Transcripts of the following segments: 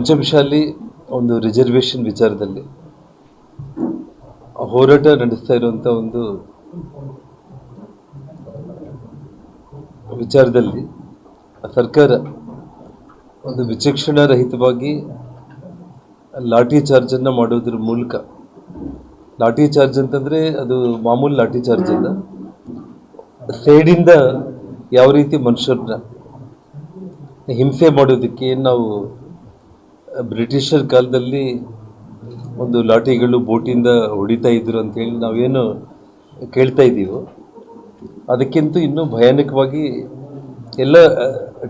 ಪಂಚಮಶಾಲಿ ಒಂದು ರಿಸರ್ವೇಷನ್ ವಿಚಾರದಲ್ಲಿ ಹೋರಾಟ ನಡೆಸ್ತಾ ಇರುವಂಥ ಒಂದು ವಿಚಾರದಲ್ಲಿ ಸರ್ಕಾರ ಒಂದು ವಿಚಕ್ಷಣಾರಹಿತವಾಗಿ ಲಾಠಿ ಚಾರ್ಜನ್ನು ಮಾಡೋದ್ರ ಮೂಲಕ, ಲಾಠಿ ಚಾರ್ಜ್ ಅಂತಂದರೆ ಅದು ಮಾಮೂಲು ಲಾಠಿ ಚಾರ್ಜ್ ಅಲ್ಲ, ಸೈಡಿಂದ ಯಾವ ರೀತಿ ಮನುಷ್ಯರನ್ನ ಹಿಂಸೆ ಮಾಡೋದಕ್ಕೆ ನಾವು ಬ್ರಿಟಿಷರ್ ಕಾಲದಲ್ಲಿ ಒಂದು ಲಾಠಿಗಳು ಬೋಟಿಂದ ಹೊಡಿತಾ ಇದ್ರು ಅಂತೇಳಿ ನಾವೇನು ಕೇಳ್ತಾ ಇದ್ದೀವೋ ಅದಕ್ಕಿಂತ ಇನ್ನೂ ಭಯಾನಕವಾಗಿ ಎಲ್ಲ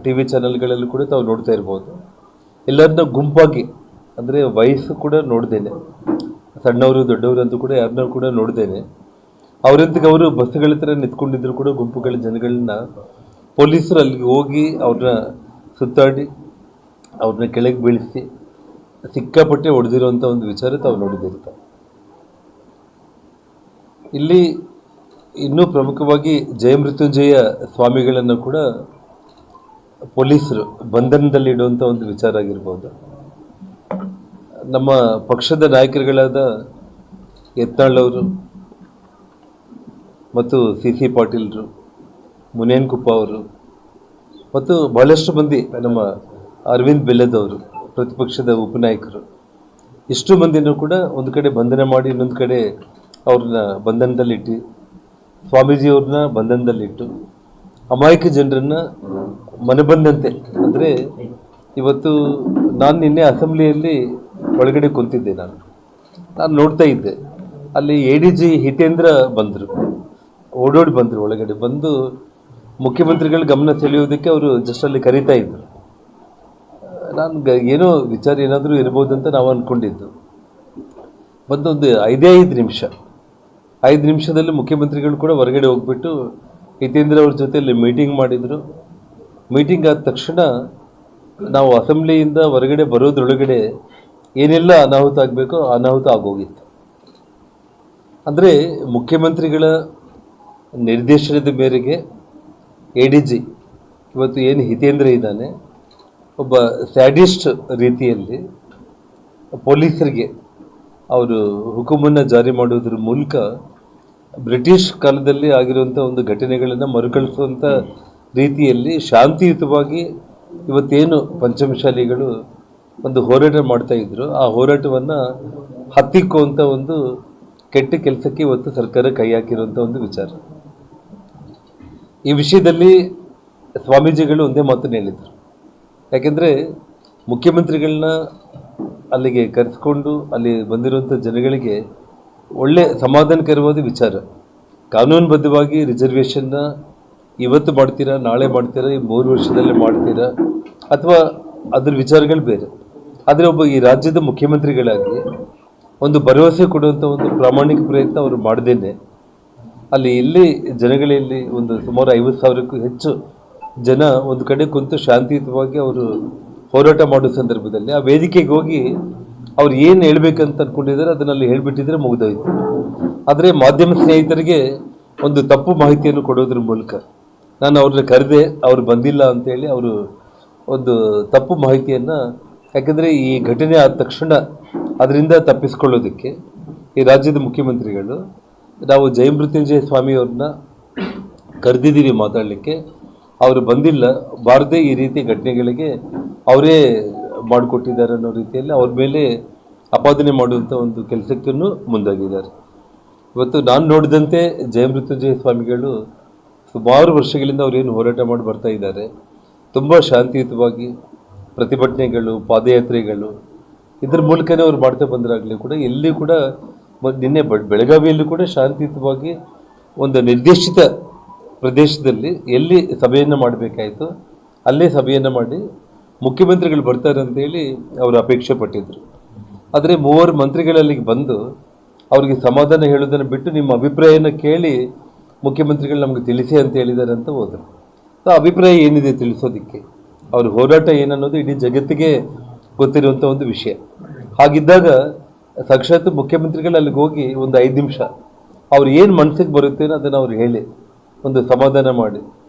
ಟಿ ವಿ ಚಾನಲ್ಗಳಲ್ಲೂ ಕೂಡ ತಾವು ನೋಡ್ತಾ ಇರ್ಬೋದು. ಎಲ್ಲರನ್ನ ಗುಂಪಾಗಿ, ಅಂದರೆ ವಯಸ್ಸು ಕೂಡ ನೋಡ್ದೇನೆ, ಸಣ್ಣವರು ದೊಡ್ಡವರು ಅಂತೂ ಕೂಡ ಯಾರನ್ನ ಕೂಡ ನೋಡ್ದೇನೆ, ಅವರಂತಕ್ಕೆ ಅವರು ಬಸ್ಸುಗಳ ಹತ್ರ ನಿಂತ್ಕೊಂಡಿದ್ರು ಕೂಡ ಗುಂಪುಗಳ ಜನಗಳನ್ನ ಪೊಲೀಸರು ಅಲ್ಲಿಗೆ ಹೋಗಿ ಅವ್ರನ್ನ ಸುತ್ತಾಡಿ ಅವ್ರನ್ನ ಕೆಳಗೆ ಬೀಳಿಸಿ ಸಿಕ್ಕಾಪಟ್ಟೆ ಹೊಡೆದಿರುವಂಥ ಒಂದು ವಿಚಾರ ತಾವು ನೋಡಿದಿರ್ತಾರೆ. ಇಲ್ಲಿ ಇನ್ನೂ ಪ್ರಮುಖವಾಗಿ ಜಯಮೃತ್ಯುಂಜಯ ಸ್ವಾಮಿಗಳನ್ನು ಕೂಡ ಪೊಲೀಸರು ಬಂಧನದಲ್ಲಿ ಇಡುವಂಥ ಒಂದು ವಿಚಾರ ಆಗಿರ್ಬೋದು. ನಮ್ಮ ಪಕ್ಷದ ನಾಯಕರುಗಳಾದ ಯತ್ನಾಳ್ ಅವರು ಮತ್ತು ಸಿ ಪಾಟೀಲ್ರು, ಮುನೇನ್ ಕುಪ್ಪ ಅವರು ಮತ್ತು ಬಹಳಷ್ಟು ಮಂದಿ, ನಮ್ಮ ಅರವಿಂದ್ ಬೆಲ್ಲದವರು ಪ್ರತಿಪಕ್ಷದ ಉಪನಾಯಕರು, ಇಷ್ಟು ಮಂದಿನೂ ಕೂಡ ಒಂದು ಕಡೆ ಬಂಧನ ಮಾಡಿ ಇನ್ನೊಂದು ಕಡೆ ಅವ್ರನ್ನ ಬಂಧನದಲ್ಲಿಟ್ಟು, ಸ್ವಾಮೀಜಿಯವ್ರನ್ನ ಬಂಧನದಲ್ಲಿಟ್ಟು ಅಮಾಯಕ ಜನರನ್ನು ಮನಬಂದಂತೆ, ಅಂದರೆ ಇವತ್ತು ನಾನು ನಿನ್ನೆ ಅಸೆಂಬ್ಲಿಯಲ್ಲಿ ಒಳಗಡೆ ಕುಂತಿದ್ದೆ, ನಾನು ನೋಡ್ತಾ ಇದ್ದೆ, ಅಲ್ಲಿ ADG ಹಿತೇಂದ್ರ ಬಂದರು, ಓಡೋಡಿ ಬಂದರು, ಒಳಗಡೆ ಬಂದು ಮುಖ್ಯಮಂತ್ರಿಗಳ ಗಮನ ಸೆಳೆಯೋದಕ್ಕೆ ಅವರು ಜಸ್ಟ್ ಅಲ್ಲಿ ಕರೀತಾ ಇದ್ರು. ನಾನು ಏನೋ ವಿಚಾರ ಏನಾದರೂ ಇರ್ಬೋದಂತ ನಾವು ಅಂದ್ಕೊಂಡಿದ್ದು. ಬಂದೊಂದು 5 ನಿಮಿಷದಲ್ಲಿ ಮುಖ್ಯಮಂತ್ರಿಗಳು ಕೂಡ ಹೊರಗಡೆ ಹೋಗ್ಬಿಟ್ಟು ಹಿತೇಂದ್ರ ಅವ್ರ ಜೊತೆಯಲ್ಲಿ ಮೀಟಿಂಗ್ ಮಾಡಿದರು. ಮೀಟಿಂಗ್ ಆದ ತಕ್ಷಣ ನಾವು ಅಸೆಂಬ್ಲಿಯಿಂದ ಹೊರಗಡೆ ಬರೋದ್ರೊಳಗಡೆ ಏನೆಲ್ಲ ಅನಾಹುತ ಆಗಬೇಕೋ ಅನಾಹುತ ಆಗೋಗಿತ್ತು. ಅಂದರೆ ಮುಖ್ಯಮಂತ್ರಿಗಳ ನಿರ್ದೇಶನದ ಮೇರೆಗೆ ADG ಇವತ್ತು ಏನು ಹಿತೇಂದ್ರ ಇದ್ದಾನೆ, ಒಬ್ಬ ಸ್ಯಾಡಿಸ್ಟ್ ರೀತಿಯಲ್ಲಿ ಪೊಲೀಸರಿಗೆ ಅವರು ಹುಕುಮನ್ನು ಜಾರಿ ಮಾಡೋದ್ರ ಮೂಲಕ ಬ್ರಿಟಿಷ್ ಕಾಲದಲ್ಲಿ ಆಗಿರುವಂಥ ಒಂದು ಘಟನೆಗಳನ್ನು ಮರುಕಳಿಸುವಂಥ ರೀತಿಯಲ್ಲಿ ಶಾಂತಿಯುತವಾಗಿ ಇವತ್ತೇನು ಪಂಚಮಶಾಲಿಗಳು ಒಂದು ಹೋರಾಟ ಮಾಡ್ತಾ ಇದ್ರು, ಆ ಹೋರಾಟವನ್ನು ಹತ್ತಿಕ್ಕುವಂಥ ಒಂದು ಕೆಟ್ಟ ಕೆಲಸಕ್ಕೆ ಇವತ್ತು ಸರ್ಕಾರ ಕೈ ಹಾಕಿರುವಂಥ ಒಂದು ವಿಚಾರ. ಈ ವಿಷಯದಲ್ಲಿ ಸ್ವಾಮೀಜಿಗಳು ಒಂದೇ ಮಾತನ್ನು ಹೇಳಿದರು. ಯಾಕೆಂದರೆ ಮುಖ್ಯಮಂತ್ರಿಗಳನ್ನ ಅಲ್ಲಿಗೆ ಕರೆಸ್ಕೊಂಡು ಅಲ್ಲಿ ಬಂದಿರುವಂಥ ಜನಗಳಿಗೆ ಒಳ್ಳೆ ಸಮಾಧಾನಕರವಾದ ವಿಚಾರ, ಕಾನೂನುಬದ್ಧವಾಗಿ ರಿಸರ್ವೇಷನ್ನ ಇವತ್ತು ಮಾಡ್ತೀರಾ, ನಾಳೆ ಮಾಡ್ತೀರಾ, ಈ 3 ವರ್ಷದಲ್ಲೇ ಮಾಡ್ತೀರಾ, ಅಥವಾ ಅದ್ರ ವಿಚಾರಗಳು ಬೇರೆ. ಆದರೆ ಒಬ್ಬ ಈ ರಾಜ್ಯದ ಮುಖ್ಯಮಂತ್ರಿಗಳಾಗಿ ಒಂದು ಭರವಸೆ ಕೊಡುವಂಥ ಒಂದು ಪ್ರಾಮಾಣಿಕ ಪ್ರಯತ್ನ ಅವರು ಮಾಡ್ದೇನೆ ಅಲ್ಲಿ ಎಲ್ಲಿ ಜನಗಳಲ್ಲಿ ಒಂದು ಸುಮಾರು 50,000ಕ್ಕೂ ಹೆಚ್ಚು ಜನ ಒಂದು ಕಡೆ ಕುಂತು ಶಾಂತಿಯುತವಾಗಿ ಅವರು ಹೋರಾಟ ಮಾಡೋ ಸಂದರ್ಭದಲ್ಲಿ ಆ ವೇದಿಕೆಗೆ ಹೋಗಿ ಅವ್ರು ಏನು ಹೇಳ್ಬೇಕಂತ ಅಂದ್ಕೊಂಡಿದ್ದಾರೆ ಅದನ್ನಲ್ಲಿ ಹೇಳಿಬಿಟ್ಟಿದ್ರೆ ಮುಗಿದೋಯ್ತು. ಆದರೆ ಮಾಧ್ಯಮ ಸ್ನೇಹಿತರಿಗೆ ಒಂದು ತಪ್ಪು ಮಾಹಿತಿಯನ್ನು ಕೊಡೋದ್ರ ಮೂಲಕ ನಾನು ಅವ್ರನ್ನ ಕರೆದೆ, ಅವ್ರು ಬಂದಿಲ್ಲ ಅಂತೇಳಿ ಅವರು ಒಂದು ತಪ್ಪು ಮಾಹಿತಿಯನ್ನು, ಯಾಕೆಂದರೆ ಈ ಘಟನೆ ಆದ ತಕ್ಷಣ ಅದರಿಂದ ತಪ್ಪಿಸ್ಕೊಳ್ಳೋದಕ್ಕೆ ಈ ರಾಜ್ಯದ ಮುಖ್ಯಮಂತ್ರಿಗಳು ನಾವು ಜಯಮೃತ್ಯುಂಜಯ ಸ್ವಾಮಿಯವ್ರನ್ನ ಕರೆದಿದ್ದೀವಿ ಮಾತಾಡಲಿಕ್ಕೆ, ಅವರು ಬಂದಿಲ್ಲ, ಬಾರದೆ ಈ ರೀತಿ ಘಟನೆಗಳಿಗೆ ಅವರೇ ಮಾಡಿಕೊಟ್ಟಿದ್ದಾರೆ ಅನ್ನೋ ರೀತಿಯಲ್ಲಿ ಅವ್ರ ಮೇಲೆ ಆಪಾದನೆ ಮಾಡುವಂಥ ಒಂದು ಕೆಲಸಕ್ಕೂ ಮುಂದಾಗಿದ್ದಾರೆ. ಇವತ್ತು ನಾನು ನೋಡಿದಂತೆ ಜಯಮೃತ್ಯುಂಜಯ ಸ್ವಾಮಿಗಳು ಸುಮಾರು ವರ್ಷಗಳಿಂದ ಅವರೇನು ಹೋರಾಟ ಮಾಡಿ ಬರ್ತಾ ಇದ್ದಾರೆ, ತುಂಬ ಶಾಂತಿಯುತವಾಗಿ ಪ್ರತಿಭಟನೆಗಳು, ಪಾದಯಾತ್ರೆಗಳು, ಇದರ ಮೂಲಕನೇ ಅವ್ರು ಮಾಡ್ತಾ ಬಂದರಾಗಲಿ ಕೂಡ ಎಲ್ಲಿ ಕೂಡ ನಿನ್ನೆ ಬೆಳಗಾವಿಯಲ್ಲೂ ಕೂಡ ಶಾಂತಿಯುತವಾಗಿ ಒಂದು ನಿರ್ದೇಶಿತ ಪ್ರದೇಶದಲ್ಲಿ ಎಲ್ಲಿ ಸಭೆಯನ್ನು ಮಾಡಬೇಕಾಯಿತು ಅಲ್ಲೇ ಸಭೆಯನ್ನು ಮಾಡಿ ಮುಖ್ಯಮಂತ್ರಿಗಳು ಬರ್ತಾರೆ ಅಂತೇಳಿ ಅವರು ಅಪೇಕ್ಷೆ ಪಟ್ಟಿದ್ದರು. ಆದರೆ 3 ಮಂತ್ರಿಗಳಲ್ಲಿಗೆ ಬಂದು ಅವ್ರಿಗೆ ಸಮಾಧಾನ ಹೇಳೋದನ್ನು ಬಿಟ್ಟು ನಿಮ್ಮ ಅಭಿಪ್ರಾಯನ ಕೇಳಿ ಮುಖ್ಯಮಂತ್ರಿಗಳು ನಮಗೆ ತಿಳಿಸಿ ಅಂತ ಹೇಳಿದ್ದಾರೆ ಅಂತ ಹೋದರು. ಆ ಅಭಿಪ್ರಾಯ ಏನಿದೆ ತಿಳಿಸೋದಕ್ಕೆ, ಅವ್ರ ಹೋರಾಟ ಏನನ್ನೋದು ಇಡೀ ಜಗತ್ತಿಗೆ ಗೊತ್ತಿರುವಂಥ ಒಂದು ವಿಷಯ. ಹಾಗಿದ್ದಾಗ ಸಾಕ್ಷಾತ್ ಮುಖ್ಯಮಂತ್ರಿಗಳು ಅಲ್ಲಿಗೆ ಹೋಗಿ ಒಂದು 5 ನಿಮಿಷ ಅವ್ರು ಏನು ಮನಸ್ಸಿಗೆ ಬರುತ್ತೇನೋ ಅದನ್ನು ಅವ್ರು ಹೇಳಿ ಒಂದು ಸಮಾಧಾನ ಮಾಡಿ,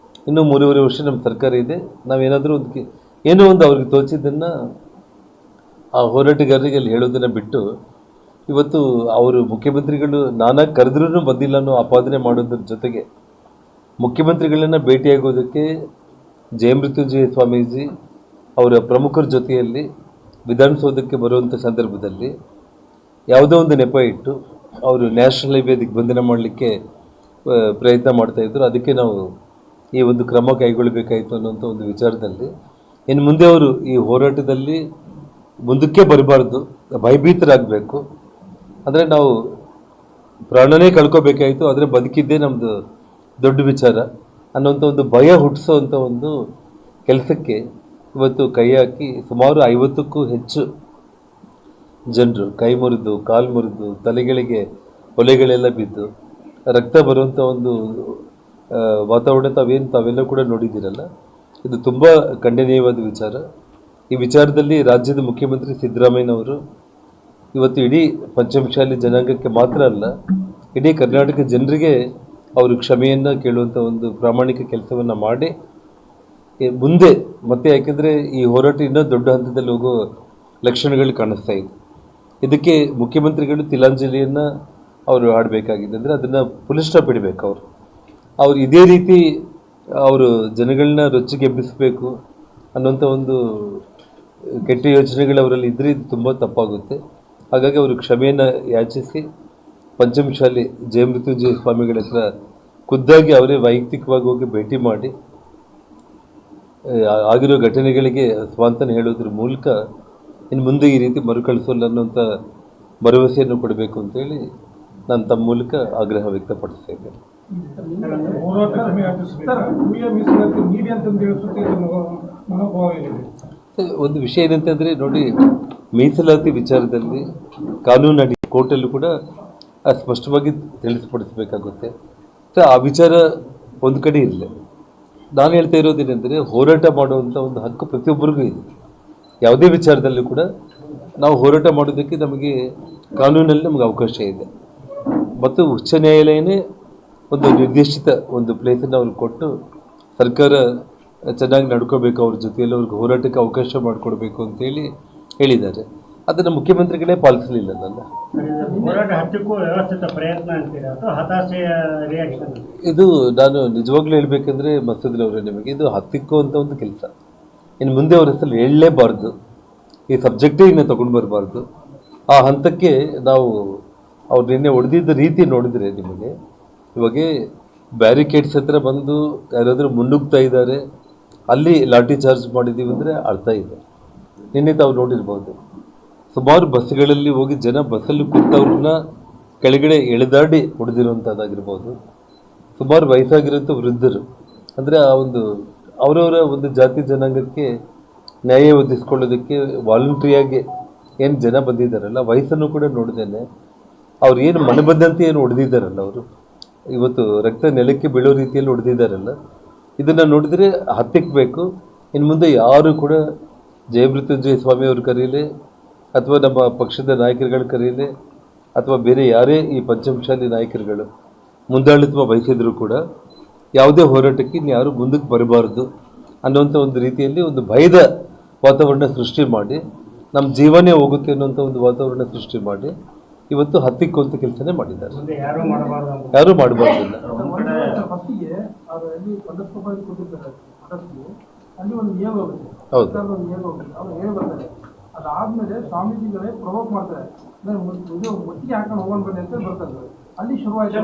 ಇನ್ನೂ 3.5 ವರ್ಷ ನಮ್ಮ ಸರ್ಕಾರ ಇದೆ, ನಾವೇನಾದರೂ ಏನೋ ಒಂದು ಅವ್ರಿಗೆ ತೋಚಿದ್ದನ್ನು ಆ ಹೋರಾಟಗಾರರಿಗೆ ಅಲ್ಲಿ ಹೇಳೋದನ್ನು ಬಿಟ್ಟು ಇವತ್ತು ಅವರು ಮುಖ್ಯಮಂತ್ರಿಗಳು ನಾನಾಗಿ ಕರೆದ್ರೂ ಬಂದಿಲ್ಲ ಅನ್ನೋ ಆಪಾದನೆ ಮಾಡೋದ್ರ ಜೊತೆಗೆ ಮುಖ್ಯಮಂತ್ರಿಗಳನ್ನ ಭೇಟಿಯಾಗೋದಕ್ಕೆ ಜಯಮೃತ್ಯುಂಜಯ ಸ್ವಾಮೀಜಿ ಅವರ ಪ್ರಮುಖರ ಜೊತೆಯಲ್ಲಿ ವಿಧಾನಸೌಧಕ್ಕೆ ಬರುವಂಥ ಸಂದರ್ಭದಲ್ಲಿ ಯಾವುದೋ ಒಂದು ನೆಪ ಇಟ್ಟು ಅವರು ನ್ಯಾಷನಲ್ ಹೈವೇ ದಿಗ್ಬಂಧನ ಮಾಡಲಿಕ್ಕೆ ಪ್ರಯತ್ನ ಮಾಡ್ತಾಯಿದ್ರು. ಅದಕ್ಕೆ ನಾವು ಈ ಒಂದು ಕ್ರಮ ಕೈಗೊಳ್ಳಬೇಕಾಯಿತು ಅನ್ನೋಂಥ ಒಂದು ವಿಚಾರದಲ್ಲಿ ಇನ್ನು ಮುಂದೆ ಅವರು ಈ ಹೋರಾಟದಲ್ಲಿ ಮುಂದಕ್ಕೆ ಬರಬಾರ್ದು, ಭಯಭೀತರಾಗಬೇಕು. ಅಂದರೆ ನಾವು ಪ್ರಾಣನೇ ಕಳ್ಕೊಬೇಕಾಯಿತು, ಆದರೆ ಬದುಕಿದ್ದೇ ನಮ್ಮದು ದೊಡ್ಡ ವಿಚಾರ ಅನ್ನೋಂಥ ಒಂದು ಭಯ ಹುಟ್ಟಿಸೋವಂಥ ಒಂದು ಕೆಲಸಕ್ಕೆ ಇವತ್ತು ಕೈ ಹಾಕಿ ಸುಮಾರು 50ಕ್ಕೂ ಹೆಚ್ಚು ಜನರು ಕೈ ಮುರಿದು, ಕಾಲು ಮುರಿದು, ತಲೆಗಳಿಗೆ ಹೊಲೆಗಳೆಲ್ಲ ಬಿದ್ದು ರಕ್ತ ಬರುವಂಥ ಒಂದು ವಾತಾವರಣ ತಾವೆಲ್ಲ ಕೂಡ ನೋಡಿದ್ದೀರಲ್ಲ. ಇದು ತುಂಬ ಖಂಡನೀಯವಾದ ವಿಚಾರ. ಈ ವಿಚಾರದಲ್ಲಿ ರಾಜ್ಯದ ಮುಖ್ಯಮಂತ್ರಿ ಸಿದ್ದರಾಮಯ್ಯನವರು ಇವತ್ತು ಇಡೀ ಪಂಚಮಶಾಲಿ ಜನಾಂಗಕ್ಕೆ ಮಾತ್ರ ಅಲ್ಲ, ಇಡೀ ಕರ್ನಾಟಕ ಜನರಿಗೆ ಅವರು ಕ್ಷಮೆಯನ್ನು ಕೇಳುವಂಥ ಒಂದು ಪ್ರಾಮಾಣಿಕ ಕೆಲಸವನ್ನು ಮಾಡಿ ಮುಂದೆ ಮತ್ತೆ, ಯಾಕೆಂದರೆ ಈ ಹೋರಾಟ ಇನ್ನೂ ದೊಡ್ಡ ಹಂತದಲ್ಲಿ ಹೋಗೋ ಲಕ್ಷಣಗಳು ಕಾಣಿಸ್ತಾ ಇದೆ. ಇದಕ್ಕೆ ಮುಖ್ಯಮಂತ್ರಿಗಳು ತಿಲಾಂಜಲಿಯನ್ನು ಅವರು ಆಡಬೇಕಾಗಿದೆ. ಅಂದರೆ ಅದನ್ನು ಫುಲ್ ಸ್ಟಾಪ್ ಇಡಬೇಕು. ಅವರು ಇದೇ ರೀತಿ ಅವರು ಜನಗಳನ್ನ ರೊಚ್ಚಿಗೆಬ್ಬಿಸಬೇಕು ಅನ್ನೋಂಥ ಒಂದು ಕೆಟ್ಟ ಯೋಚನೆಗಳು ಅವರಲ್ಲಿ ಇದ್ದರೆ ಇದು ತುಂಬ ತಪ್ಪಾಗುತ್ತೆ. ಹಾಗಾಗಿ ಅವರು ಕ್ಷಮೆಯನ್ನು ಯಾಚಿಸಿ ಪಂಚಮಶಾಲಿ ಜಯಮೃತ್ಯುಂಜಯ ಸ್ವಾಮಿಗಳ ಹತ್ರ ಖುದ್ದಾಗಿ ಅವರೇ ವೈಯಕ್ತಿಕವಾಗಿ ಹೋಗಿ ಭೇಟಿ ಮಾಡಿ ಆಗಿರೋ ಘಟನೆಗಳಿಗೆ ಸ್ವಾಂತನ ಹೇಳೋದ್ರ ಮೂಲಕ ಇನ್ನು ಮುಂದೆ ಈ ರೀತಿ ಮರುಕಳಿಸೋಲ್ಲ ಅನ್ನೋಂಥ ಭರವಸೆಯನ್ನು ಕೊಡಬೇಕು ಅಂತೇಳಿ ನಾನು ತಮ್ಮ ಮೂಲಕ ಆಗ್ರಹ ವ್ಯಕ್ತಪಡಿಸ್ತೇನೆ. ಒಂದು ವಿಷಯ ಏನಂತಂದರೆ ನೋಡಿ, ಮೀಸಲಾತಿ ವಿಚಾರದಲ್ಲಿ ಕಾನೂನಡಿ ಕೋರ್ಟಲ್ಲೂ ಕೂಡ ಸ್ಪಷ್ಟವಾಗಿ ತಿಳಿಸ್ಪಡಿಸಬೇಕಾಗುತ್ತೆ. ಸೊ ಆ ವಿಚಾರ ಒಂದು ಕಡೆ ಇರಲಿ. ನಾನು ಹೇಳ್ತಾ ಇರೋದೇನೆಂದರೆ, ಹೋರಾಟ ಮಾಡುವಂಥ ಒಂದು ಹಕ್ಕು ಪ್ರತಿಯೊಬ್ಬರಿಗೂ ಇದೆ. ಯಾವುದೇ ವಿಚಾರದಲ್ಲೂ ಕೂಡ ನಾವು ಹೋರಾಟ ಮಾಡೋದಕ್ಕೆ ನಮಗೆ ಕಾನೂನಲ್ಲಿ ನಮಗೆ ಅವಕಾಶ ಇದೆ. ಮತ್ತು ಉಚ್ಚ ನ್ಯಾಯಾಲಯನೇ ಒಂದು ನಿರ್ದಿಷ್ಟ ಒಂದು ಪ್ಲೇಸನ್ನು ಅವ್ರಿಗೆ ಕೊಟ್ಟು ಸರ್ಕಾರ ಚೆನ್ನಾಗಿ ನಡ್ಕೋಬೇಕು, ಅವ್ರ ಜೊತೆಯಲ್ಲಿ ಅವ್ರಿಗೆ ಹೋರಾಟಕ್ಕೆ ಅವಕಾಶ ಮಾಡಿಕೊಡ್ಬೇಕು ಅಂತೇಳಿ ಹೇಳಿದ್ದಾರೆ. ಅದನ್ನು ಮುಖ್ಯಮಂತ್ರಿಗಳೇ ಪಾಲಿಸಲಿಲ್ಲಲ್ಲ. ಇದು ನಾನು ನಿಜವಾಗ್ಲೂ ಹೇಳ್ಬೇಕಂದ್ರೆ ಮಸೂದ್ರವ್ರೆ, ನಿಮಗೆ ಇದು ಹತ್ತಿಕ್ಕುವಂಥ ಒಂದು ಕೆಲಸ. ಇನ್ನು ಮುಂದೆ ಅವ್ರ ಹೆಸರು ಹೇಳಲೇಬಾರ್ದು, ಈ ಸಬ್ಜೆಕ್ಟೇ ಇನ್ನು ತೊಗೊಂಡು ಬರಬಾರ್ದು. ಆ ಹಂತಕ್ಕೆ ನಾವು ಅವ್ರು ನಿನ್ನೆ ಹೊಡೆದಿದ್ದ ರೀತಿ ನೋಡಿದರೆ ನಿಮಗೆ ಇವಾಗ ಬ್ಯಾರಿಕೇಡ್ಸ್ ಹತ್ರ ಬಂದು ಯಾರಾದರೂ ಮುನ್ನುಗ್ತಾ ಇದ್ದಾರೆ, ಅಲ್ಲಿ ಲಾಠಿ ಚಾರ್ಜ್ ಮಾಡಿದ್ದೀವಿ ಅಂದರೆ ಅರ್ಥ ಇದೆ. ನಿನ್ನೆ ತಾವು ನೋಡಿರ್ಬೋದು, ಸುಮಾರು ಬಸ್ಗಳಲ್ಲಿ ಹೋಗಿ ಜನ ಬಸ್ಸಲ್ಲಿ ಕೂತವ್ರನ್ನ ಕೆಳಗಡೆ ಎಳೆದಾಡಿ ಹೊಡೆದಿರುವಂಥದ್ದಾಗಿರ್ಬೋದು. ಸುಮಾರು ವಯಸ್ಸಾಗಿರೋಂಥ ವೃದ್ಧರು, ಅಂದರೆ ಆ ಒಂದು ಅವರವರ ಒಂದು ಜಾತಿ ಜನಾಂಗಕ್ಕೆ ನ್ಯಾಯ ಒದಗಿಸ್ಕೊಳ್ಳೋದಕ್ಕೆ ವಾಲಂಟ್ರಿಯಾಗಿ ಏನು ಜನ ಬಂದಿದ್ದಾರಲ್ಲ, ವಯಸ್ಸನ್ನು ಕೂಡ ನೋಡ್ದೇನೆ ಅವ್ರು ಏನು ಮನೆ ಬಂದಂತೆ ಏನು ಹೊಡೆದಿದ್ದಾರಲ್ಲ, ಅವರು ಇವತ್ತು ರಕ್ತ ನೆಲಕ್ಕೆ ಬೀಳೋ ರೀತಿಯಲ್ಲಿ ಹೊಡೆದಿದ್ದಾರಲ್ಲ, ಇದನ್ನು ನೋಡಿದರೆ ಹತ್ತಿಕ್ಕಬೇಕು. ಇನ್ನು ಮುಂದೆ ಯಾರು ಕೂಡ ಜಯಮೃತ್ಯುಂಜಯ ಸ್ವಾಮಿ ಅವ್ರ ಕರೀಲಿ, ಅಥವಾ ನಮ್ಮ ಪಕ್ಷದ ನಾಯಕರುಗಳು ಕರೀಲಿ, ಅಥವಾ ಬೇರೆ ಯಾರೇ ಈ ಪಂಚಮಶಾಲಿ ನಾಯಕರುಗಳು ಮುಂದಾಳಿತ್ವ ವಹಿಸಿದ್ರು ಕೂಡ ಯಾವುದೇ ಹೋರಾಟಕ್ಕೆ ಇನ್ಯಾರು ಮುಂದಕ್ಕೆ ಬರಬಾರ್ದು ಅನ್ನೋಂಥ ಒಂದು ರೀತಿಯಲ್ಲಿ ಒಂದು ಭಯದ ವಾತಾವರಣ ಸೃಷ್ಟಿ ಮಾಡಿ, ನಮ್ಮ ಜೀವನೇ ಹೋಗುತ್ತೆ ಅನ್ನೋಂಥ ಒಂದು ವಾತಾವರಣ ಸೃಷ್ಟಿ ಮಾಡಿ ಇವತ್ತು ಹತ್ತಿಕ್ಕುವಂಥ ಕೆಲಸನೇ ಮಾಡಿದ್ದಾರೆ. ಯಾರೂ ಮಾಡಬಾರ್ದಿಲ್ಲ. ಹೌದು, ಅದಾದ್ಮೇಲೆ ಸ್ವಾಮೀಜಿಗಳೇ ಪ್ರವೋಕ್ ಮಾಡ್ತಾರೆ, ಒಟ್ಟಿಗೆ ಹಾಕೊಂಡು ಹೋಗೋಣ ಬನ್ನಿ ಅಂತ ಬರ್ತಾರೆ. ಅಲ್ಲಿ ಶುರುವಾಯಿತು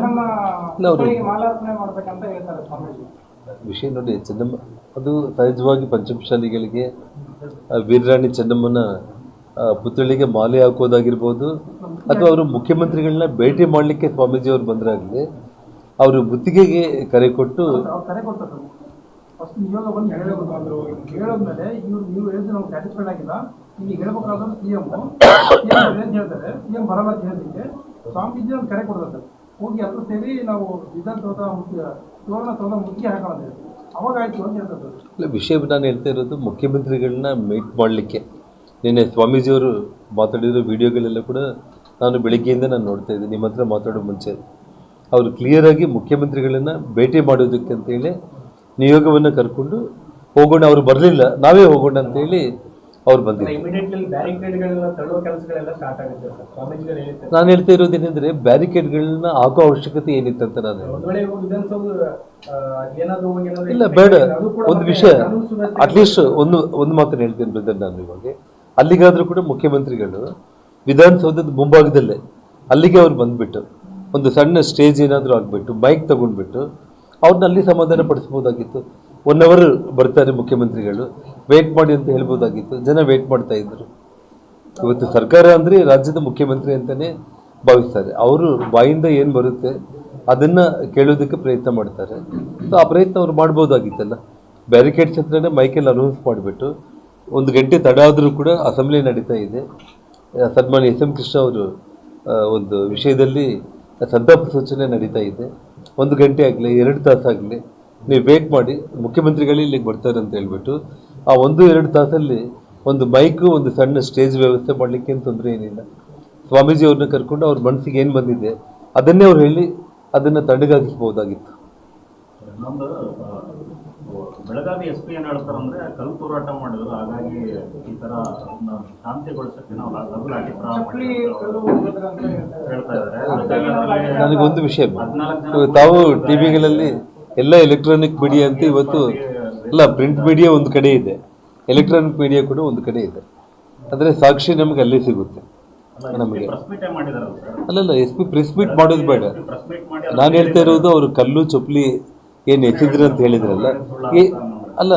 ಮಾಲಾರ್ಪಣೆ ಮಾಡ್ಬೇಕಂತ ಹೇಳ್ತಾರೆ ಸ್ವಾಮೀಜಿ. ವಿಷಯ ನೋಡಿ, ಚೆನ್ನಮ್ಮ ಅದು ಸಹಜವಾಗಿ ಪಂಚಮಶಾಲಿಗಳಿಗೆ ವೀರರಾಣಿ ಚೆನ್ನಮ್ಮನ ಪುತ್ಥಳಿಗೆ ಮಾಲೆ ಹಾಕೋದಾಗಿರ್ಬೋದು, ಅಥವಾ ಅವರು ಮುಖ್ಯಮಂತ್ರಿಗಳನ್ನ ಭೇಟಿ ಮಾಡಲಿಕ್ಕೆ ಸ್ವಾಮೀಜಿ ಅವ್ರು ಬಂದ್ರಾಗಲಿ ಅವರು ಗುತ್ತಿಗೆಗೆ ಕರೆ ಕೊಟ್ಟು ಫಸ್ಟ್ ನಿಯೋಗ ಬಂದು ಹೇಳೋದ್ಮೇಲೆ ನೀವು ಹೇಳಿದ್ರೆ ನಾವು ಸ್ಯಾಟಿಸ್ಫೈಡ್ ಆಗಿಲ್ಲ, ಈಗ ಹೇಳ್ಬೇಕಾದ್ರೆ ಸಿಎಂ ಏನು ಹೇಳ್ತಾರೆ, ಸಿಎಂ ಬರಲ್ಲ ಅಂತ ಹೇಳಿದ್ದಕ್ಕೆ ಸ್ವಾಮೀಜಿ ಒಂದು ಕರೆ ಕೊಡ್ತಾರೆ, ಹೋಗಿ ಎಲ್ಲರೂ ಸೇರಿ ನಾವು ವಿಧಾನಸೌಧ ಸುವರ್ಣಸೌಧ ಮುತ್ತಿಗೆ ಹಾಕೋಣ ಅವಾಗ ಆಯ್ತು ಅಂತ ಹೇಳ್ತಾರೆ. ಇಲ್ಲ, ವಿಷಯ ನಾನು ಹೇಳ್ತಾ ಇರೋದು ಮುಖ್ಯಮಂತ್ರಿಗಳನ್ನ ಮೀಟ್ ಮಾಡಲಿಕ್ಕೆ ನಿನ್ನೆ ಸ್ವಾಮೀಜಿಯವರು ಮಾತಾಡಿರೋ ವಿಡಿಯೋಗಳೆಲ್ಲ ಕೂಡ ನಾನು ಬೆಳಿಗ್ಗೆಯಿಂದ ನಾನು ನೋಡ್ತಾ ಇದ್ದೀನಿ. ನಿಮ್ಮ ಹತ್ರ ಮಾತಾಡೋ ಮುಂಚೆ ಅವರು ಕ್ಲಿಯರಾಗಿ ಮುಖ್ಯಮಂತ್ರಿಗಳನ್ನು ಭೇಟಿ ಮಾಡೋದಕ್ಕೆ ಅಂತೇಳಿ ನಿಯೋಗವನ್ನು ಕರ್ಕೊಂಡು ಹೋಗೋಣ, ಅವರು ಬರಲಿಲ್ಲ ನಾವೇ ಹೋಗೋಣ ಅಂತೇಳಿ ಅವ್ರು ಬಂದಿದ್ದಾರೆ. ಇಮಿಡಿಯೇಟ್ಲಿ ಬ್ಯಾರಿಕೇಡ್ಗಳನ್ನ ತಳ್ಳುವ ಕೆಲಸಗಳೆಲ್ಲ ಸ್ಟಾರ್ಟ್ ಆಗುತ್ತೆ ಸರ್, ಸ್ವಾಮೀಜಿಗಳು ಹೇಳಿದ್ದಾರೆ. ನಾನು ಹೇಳ್ತಾ ಇರೋದೇನೆಂದ್ರೆ ಬ್ಯಾರಿಕೇಡ್ಗಳನ್ನ ಹಾಕೋ ಅವಶ್ಯಕತೆ ಏನಿತ್ತಂತ ನಾನು ಒಂದು ವೇಳೆ ಇವಾಗ ವಿಧಾನಸೌಧ ಏನಾದ್ರು ಇಲ್ಲ ಬೇಡ. ಒಂದು ವಿಷಯ ಅಟ್ಲೀಸ್ಟ್ ಒಂದು ಮಾತನ್ನು ಹೇಳ್ತೀನಿ ಬ್ರದರ್, ನಾನು ಇವಾಗ ಅಲ್ಲಿಗಾದ್ರೂ ಕೂಡ ಮುಖ್ಯಮಂತ್ರಿಗಳು ವಿಧಾನಸೌಧದ ಮುಂಭಾಗದಲ್ಲೇ ಅಲ್ಲಿಗೆ ಅವ್ರು ಬಂದ್ಬಿಟ್ಟು ಒಂದು ಸಣ್ಣ ಸ್ಟೇಜ್ ಏನಾದರೂ ಆಗಿಬಿಟ್ಟು ಬೈಕ್ ತಗೊಂಡ್ಬಿಟ್ಟು ಅವ್ರನ್ನ ಅಲ್ಲಿ ಸಮಾಧಾನ ಪಡಿಸ್ಬೋದಾಗಿತ್ತು. 1 hour ಬರ್ತಾರೆ ಮುಖ್ಯಮಂತ್ರಿಗಳು, ವೇಟ್ ಮಾಡಿ ಅಂತ ಹೇಳ್ಬೋದಾಗಿತ್ತು. ಜನ ವೇಟ್ ಮಾಡ್ತಾ ಇದ್ರು. ಇವತ್ತು ಸರ್ಕಾರ ಅಂದರೆ ರಾಜ್ಯದ ಮುಖ್ಯಮಂತ್ರಿ ಅಂತಲೇ ಭಾವಿಸ್ತಾರೆ. ಅವರು ಬಾಯಿಂದ ಏನು ಬರುತ್ತೆ ಅದನ್ನು ಕೇಳೋದಕ್ಕೆ ಪ್ರಯತ್ನ ಮಾಡ್ತಾರೆ. ಸೊ ಆ ಪ್ರಯತ್ನ ಅವ್ರು ಮಾಡ್ಬೋದಾಗಿತ್ತಲ್ಲ. ಬ್ಯಾರಿಕೇಡ್ಸ್ ಹತ್ರನೇ ಮೈಕಲ್ಲಿ ಅನೌನ್ಸ್ ಮಾಡಿಬಿಟ್ಟು 1 ಗಂಟೆ ತಡ ಆದರೂ ಕೂಡ ಅಸೆಂಬ್ಲಿ ನಡೀತಾ ಇದೆ. ಸನ್ಮಾನ್ಯ ಎಸ್ ಎಂ ಕೃಷ್ಣ ಅವರು ಒಂದು ವಿಷಯದಲ್ಲಿ ಸಂತಾಪ ಸೂಚನೆ ನಡೀತಾ ಇದೆ. 1 ಗಂಟೆ ಆಗಲಿ 2 ತಾಸಾಗಲಿ ನೀವು ವೇಟ್ ಮಾಡಿ, ಮುಖ್ಯಮಂತ್ರಿಗಳು ಇಲ್ಲಿಗೆ ಬರ್ತಾರೆ ಅಂತ ಹೇಳ್ಬಿಟ್ಟು ಆ 1-2 ತಾಸಲ್ಲಿ ಒಂದು ಮೈಕು ಒಂದು ಸಣ್ಣ ಸ್ಟೇಜ್ ವ್ಯವಸ್ಥೆ ಮಾಡಲಿಕ್ಕೆ ಏನು ತೊಂದರೆ ಏನಿಲ್ಲ. ಸ್ವಾಮೀಜಿ ಅವ್ರನ್ನ ಕರ್ಕೊಂಡು ಅವ್ರ ಮನಸ್ಸಿಗೆ ಏನು ಬಂದಿದೆ ಅದನ್ನೇ ಅವ್ರು ಹೇಳಿ ಅದನ್ನು ತಣ್ಣಗಾಗಿಸ್ಬೋದಾಗಿತ್ತು. ನಮ್ದು ಬೆಳಗಾವಿ ಎಸ್ ಪಿ ಏನು ಹೇಳ್ತಾರಂದ್ರೆ ಕಲ್ಲು ತೂರಾಟ ಮಾಡಿದ್ರು, ಹಾಗಾಗಿ ಈ ತರ ಶಾಂತಿಗೊಳಿಸಕ್ಕೆ ನಾವು ಲಘು ಲಾಠಿ ಹೇಳ್ತಾ ಇದ್ದಾರೆ. ನನಗೊಂದು ವಿಷಯ, ತಾವು ಟಿವಿಗಳಲ್ಲಿ ಎಲ್ಲ ಎಲೆಕ್ಟ್ರಾನಿಕ್ ಮೀಡಿಯಾ ಅಂತ ಇವತ್ತು ಅಲ್ಲ, ಪ್ರಿಂಟ್ ಮೀಡಿಯಾ ಒಂದು ಕಡೆ ಇದೆ, ಎಲೆಕ್ಟ್ರಾನಿಕ್ ಮೀಡಿಯಾ ಕೂಡ ಒಂದು ಕಡೆ ಇದೆ. ಅಂದರೆ ಸಾಕ್ಷಿ ನಮಗೆ ಅಲ್ಲೇ ಸಿಗುತ್ತೆ ನಮಗೆ. ಅಲ್ಲಲ್ಲ, ಎಸ್ ಪಿ ಪ್ರೆಸ್ ಮೀಟ್ ಮಾಡೋದು ಬೇಡ. ನಾನು ಹೇಳ್ತಾ ಇರೋದು ಅವರು ಕಲ್ಲು ಚೊಪ್ಲಿ ಏನು ಎತ್ತಿದ್ರು ಅಂತ ಹೇಳಿದ್ರಲ್ಲ, ಅಲ್ಲ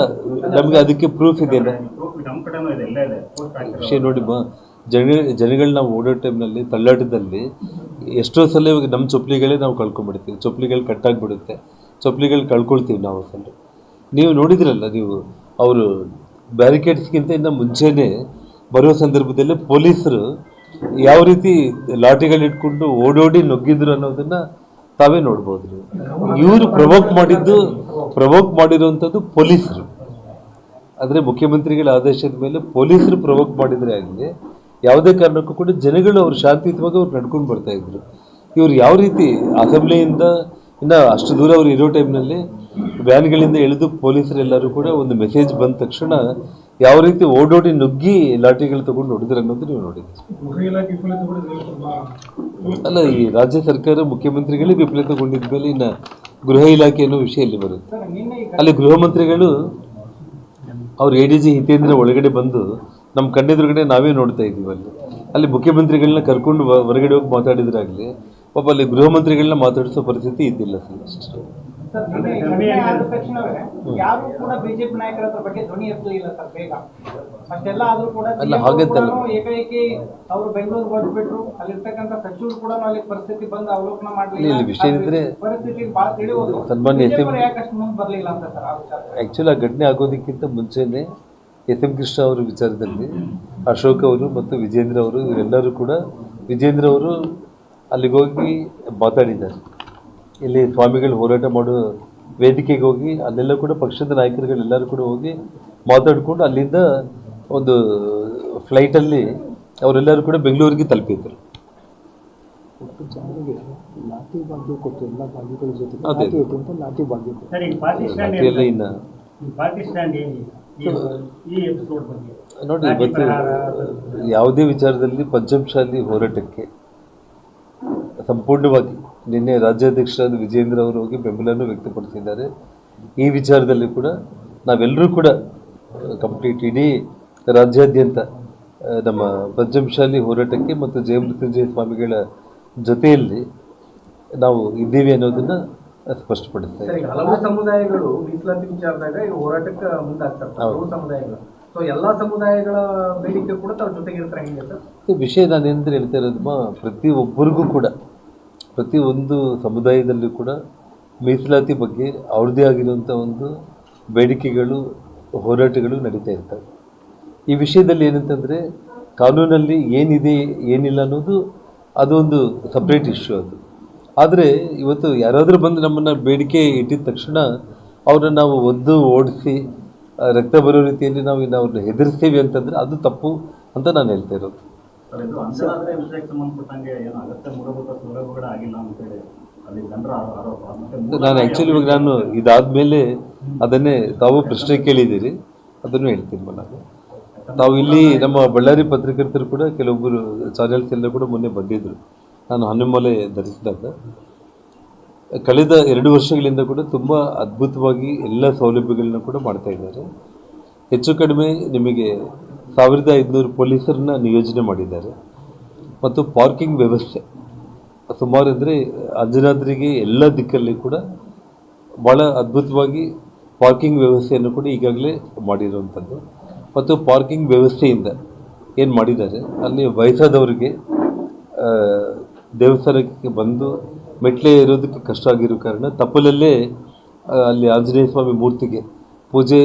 ನಮಗೆ ಅದಕ್ಕೆ ಪ್ರೂಫ್ ಇದೆಯಲ್ಲ. ವಿಷಯ ನೋಡಿ ಜನಗಳು ನಾವು ಓಡೋ ಟೈಮ್ನಲ್ಲಿ ತಳ್ಳಾಟದಲ್ಲಿ ಎಷ್ಟೋ ಸಲ ಇವಾಗ ನಮ್ಮ ಚೊಪ್ಲಿಗಳೇ ನಾವು ಕಳ್ಕೊಂಡ್ಬಿಡ್ತೀವಿ. ಚೊಪ್ಲಿಗಳು ಕಟ್ಟಾಗಿಬಿಡುತ್ತೆ, ಚೊಪ್ಲಿಗಳು ಕಳ್ಕೊಳ್ತೀವಿ ನಾವು ಸಲ. ನೀವು ನೋಡಿದ್ರಲ್ಲ, ನೀವು ಅವರು ಬ್ಯಾರಿಕೇಡ್ಸ್ಗಿಂತ ಇನ್ನು ಮುಂಚೆನೇ ಬರೋ ಸಂದರ್ಭದಲ್ಲಿ ಪೊಲೀಸರು ಯಾವ ರೀತಿ ಲಾಠಿಗಳಿಟ್ಕೊಂಡು ಓಡೋಡಿ ನುಗ್ಗಿದ್ರು ಅನ್ನೋದನ್ನ ತಾವೇ ನೋಡ್ಬೋದು. ಇವರು ಪ್ರವೋಕ್ ಮಾಡಿರುವಂಥದ್ದು ಪೊಲೀಸರು. ಆದರೆ ಮುಖ್ಯಮಂತ್ರಿಗಳ ಆದೇಶದ ಮೇಲೆ ಪೊಲೀಸರು ಪ್ರವೋಕ್ ಮಾಡಿದರೆ ಆಗಲಿ ಯಾವುದೇ ಕಾರಣಕ್ಕೂ ಕೂಡ ಜನಗಳು ಅವ್ರು ಶಾಂತಿಯುತವಾಗಿ ಅವ್ರು ನಡ್ಕೊಂಡು ಬರ್ತಾ ಇದ್ರು. ಇವ್ರು ಯಾವ ರೀತಿ ಅಸೆಂಬ್ಲಿಯಿಂದ ಇನ್ನು ಅಷ್ಟು ದೂರ ಅವ್ರು ಇರೋ ಟೈಮ್ನಲ್ಲಿ ವ್ಯಾನ್ಗಳಿಂದ ಇಳಿದು ಪೊಲೀಸರೆಲ್ಲರೂ ಕೂಡ ಒಂದು ಮೆಸೇಜ್ ಬಂದ ತಕ್ಷಣ ಯಾವ ರೀತಿ ಓಡೋಡಿ ನುಗ್ಗಿ ಲಾಠಿಗಳು ತಗೊಂಡು ಹೊಡೆದ್ರು ಅನ್ನೋದು ನೀವು ನೋಡಿದ್ರಿ. ಅಲ್ಲ, ಈ ರಾಜ್ಯ ಸರ್ಕಾರ ಮುಖ್ಯಮಂತ್ರಿಗಳೇ ವಿಫಲತೆಗೊಂಡಿದ್ದ ಮೇಲೆ ಇನ್ನು ಗೃಹ ಇಲಾಖೆ ಅನ್ನೋ ವಿಷಯ ಇಲ್ಲಿ ಬರುತ್ತೆ. ಅಲ್ಲಿ ಗೃಹ ಮಂತ್ರಿಗಳು ಅವ್ರು ADG ಹಿತೇಂದ್ರ ಒಳಗಡೆ ಬಂದು ನಮ್ಮ ಕಣ್ಣೆದುರುಗಡೆ ನಾವೇ ನೋಡ್ತಾ ಇದ್ದೀವಿ. ಅಲ್ಲಿ ಮುಖ್ಯಮಂತ್ರಿಗಳನ್ನ ಕರ್ಕೊಂಡು ಹೊರಗಡೆ ಹೋಗಿ ಮಾತಾಡಿದ್ರಾಗಲಿ ಪಾಪ ಅಲ್ಲಿ ಗೃಹ ಮಂತ್ರಿಗಳನ್ನ ಮಾತಾಡಿಸೋ ಪರಿಸ್ಥಿತಿ ಇದ್ದಿಲ್ಲ ಸರ್. ಯಾರು ಕೂಡ ಬಿಜೆಪಿ ನಾಯಕರ ಬಗ್ಗೆ ಧ್ವನಿ ಎತ್ತಲಿಲ್ಲ ಸರ್. ಬೇಗ ಅಷ್ಟೆಲ್ಲ ಆದ್ರೂ ಕೂಡ ಏಕೈಕಿ ಅವರು ಬೆಂಗಳೂರು ಹೊರಟ್ಬಿಟ್ರು. ಅಲ್ಲಿರ್ತಕ್ಕಂಥ ಸಚಿವರು ಕೂಡ ಅಲ್ಲಿ ಪರಿಸ್ಥಿತಿ ಬಂದು ಅವಲೋಕನ ಮಾಡಲಿಲ್ಲ. ವಿಷಯ ಇದ್ರೆ ಪರಿಸ್ಥಿತಿ ಬಹಳ ತಿಳಿಯೋದು ಸನ್ಮಾನ್ಯ ಯಾಕಷ್ಟು ಮುಂದೆ ಬರಲಿಲ್ಲ ಅಂತ ಸರ್. ಆ ವಿಚಾರ ಆ್ಯಕ್ಚುಲಿ ಆ ಘಟನೆ ಆಗೋದಕ್ಕಿಂತ ಮುಂಚೆನೆ ಎಸ್ ಎಂ ಕೃಷ್ಣ ಅವರ ವಿಚಾರದಲ್ಲಿ ಅಶೋಕ್ ಅವರು ಮತ್ತು ವಿಜೇಂದ್ರ ಅವರು ಇವರೆಲ್ಲರೂ ಕೂಡ, ವಿಜೇಂದ್ರ ಅವರು ಅಲ್ಲಿಗೆ ಹೋಗಿ ಮಾತಾಡಿದ್ದಾರೆ. ಇಲ್ಲಿ ಸ್ವಾಮಿಗಳು ಹೋರಾಟ ಮಾಡೋ ವೇದಿಕೆಗೆ ಹೋಗಿ ಅಲ್ಲೆಲ್ಲ ಕೂಡ ಪಕ್ಷದ ನಾಯಕರುಗಳೆಲ್ಲರೂ ಕೂಡ ಹೋಗಿ ಮಾತಾಡಿಕೊಂಡು ಅಲ್ಲಿಂದ ಒಂದು ಫ್ಲೈಟಲ್ಲಿ ಅವರೆಲ್ಲರೂ ಕೂಡ ಬೆಂಗಳೂರಿಗೆ ತಲುಪಿದ್ರು. ಅದೇ ಎಲ್ಲ ಇನ್ನು ನೋಡಿ, ಇವತ್ತು ಯಾವುದೇ ವಿಚಾರದಲ್ಲಿ ಪಂಚಮಶಾಲಿ ಹೋರಾಟಕ್ಕೆ ಸಂಪೂರ್ಣವಾಗಿ ನಿನ್ನೆ ರಾಜ್ಯಾಧ್ಯಕ್ಷರಾದ ವಿಜೇಂದ್ರ ಅವರು ಹೋಗಿ ಬೆಂಬಲವನ್ನು ವ್ಯಕ್ತಪಡಿಸಿದ್ದಾರೆ. ಈ ವಿಚಾರದಲ್ಲಿ ಕೂಡ ನಾವೆಲ್ಲರೂ ಕೂಡ ಕಂಪ್ಲೀಟ್ ಇಡೀ ರಾಜ್ಯಾದ್ಯಂತ ನಮ್ಮ ಪಂಚಮಶಾಲಿ ಹೋರಾಟಕ್ಕೆ ಮತ್ತು ಜಯಮೃತ್ಯುಂಜಯ ಸ್ವಾಮಿಗಳ ಜೊತೆಯಲ್ಲಿ ನಾವು ಇದ್ದೀವಿ ಅನ್ನೋದನ್ನ ಸ್ಪಷ್ಟಪಡಿಸ್ತಾರೆ. ಹಲವು ಸಮುದಾಯಗಳು ಮೀಸಲಾತಿ ವಿಚಾರದಾಗ ಈ ಹೋರಾಟಕ್ಕೆ ಮುಂದಾಗ್ತಾರೆ. ಹಲವು ಸಮುದಾಯಗಳು, ಸೊ ಎಲ್ಲ ಸಮುದಾಯಗಳ ಬೇಡಿಕೆ ಕೂಡ ತಾವು ಜೊತೆಗಿರ್ತಾರೆ. ಹೆಂಗೆ ಸರ್ ವಿಷಯ ನಾನೇನಂದ್ರೆ ಹೇಳ್ತಾ ಇರೋದು, ಪ್ರತಿಯೊಬ್ಬರಿಗೂ ಕೂಡ ಪ್ರತಿಯೊಂದು ಸಮುದಾಯದಲ್ಲೂ ಕೂಡ ಮೀಸಲಾತಿ ಬಗ್ಗೆ ಅವ್ರದ್ದೇ ಆಗಿರುವಂಥ ಒಂದು ಬೇಡಿಕೆಗಳು ಹೋರಾಟಗಳು ನಡೀತಾ ಇರ್ತವೆ. ಈ ವಿಷಯದಲ್ಲಿ ಏನಂತಂದರೆ ಕಾನೂನಲ್ಲಿ ಏನಿದೆ ಏನಿಲ್ಲ ಅನ್ನೋದು ಅದೊಂದು ಸಪ್ರೇಟ್ ಇಶ್ಯೂ ಅದು. ಆದರೆ ಇವತ್ತು ಯಾರಾದರೂ ಬಂದು ನಮ್ಮನ್ನು ಬೇಡಿಕೆ ಇಟ್ಟಿದ ತಕ್ಷಣ ಅವ್ರನ್ನ ನಾವು ಒದ್ದು ಓಡಿಸಿ ರಕ್ತ ಬರೋ ರೀತಿಯಲ್ಲಿ ನಾವು ಇನ್ನು ಅವ್ರನ್ನ ಹೆದರಿಸ್ತೀವಿ ಅಂತಂದರೆ ಅದು ತಪ್ಪು ಅಂತ ನಾನು ಹೇಳ್ತಾ ಇರೋದು. ನಾನು ಆ್ಯಕ್ಚುಲಿ ಇವಾಗ ನಾನು ಇದಾದಮೇಲೆ ಅದನ್ನೇ ತಾವು ಪ್ರಶ್ನೆ ಕೇಳಿದ್ದೀರಿ, ಅದನ್ನು ಹೇಳ್ತೀನಿ. ನಾನು ನಾವು ಇಲ್ಲಿ ನಮ್ಮ ಬಳ್ಳಾರಿ ಪತ್ರಕರ್ತರು ಕೂಡ ಕೆಲವೊಬ್ಬರು ಚಾನೆಲ್ಸ್ ಎಲ್ಲ ಕೂಡ ಮೊನ್ನೆ ಬಂದಿದ್ದರು. ನಾನು ಹನುಮಾಲೆ ಧರಿಸಿದಾಗ ಕಳೆದ 2 ವರ್ಷಗಳಿಂದ ಕೂಡ ತುಂಬ ಅದ್ಭುತವಾಗಿ ಎಲ್ಲ ಸೌಲಭ್ಯಗಳನ್ನ ಕೂಡ ಮಾಡ್ತಾ ಇದ್ದಾರೆ. ಹೆಚ್ಚು ಕಡಿಮೆ ನಿಮಗೆ 1500 ಪೊಲೀಸರನ್ನ ನಿಯೋಜನೆ ಮಾಡಿದ್ದಾರೆ. ಮತ್ತು ಪಾರ್ಕಿಂಗ್ ವ್ಯವಸ್ಥೆ ಸುಮಾರು ಅಂದರೆ ಅಂಜನಾದ್ರಿಗೆ ಎಲ್ಲ ದಿಕ್ಕಲ್ಲಿ ಕೂಡ ಭಾಳ ಅದ್ಭುತವಾಗಿ ಪಾರ್ಕಿಂಗ್ ವ್ಯವಸ್ಥೆಯನ್ನು ಕೂಡ ಈಗಾಗಲೇ ಮಾಡಿರುವಂಥದ್ದು. ಮತ್ತು ಪಾರ್ಕಿಂಗ್ ವ್ಯವಸ್ಥೆಯಿಂದ ಏನು ಮಾಡಿದ್ದಾರೆ, ಅಲ್ಲಿ ವಯಸ್ಸಾದವರಿಗೆ ದೇವಸ್ಥಾನಕ್ಕೆ ಬಂದು ಮೆಟ್ಲೆ ಇರೋದಕ್ಕೆ ಕಷ್ಟ ಆಗಿರೋ ಕಾರಣ ತಪ್ಪಲಲ್ಲೇ ಅಲ್ಲಿ ಆಂಜನೇಯ ಸ್ವಾಮಿ ಮೂರ್ತಿಗೆ ಪೂಜೆ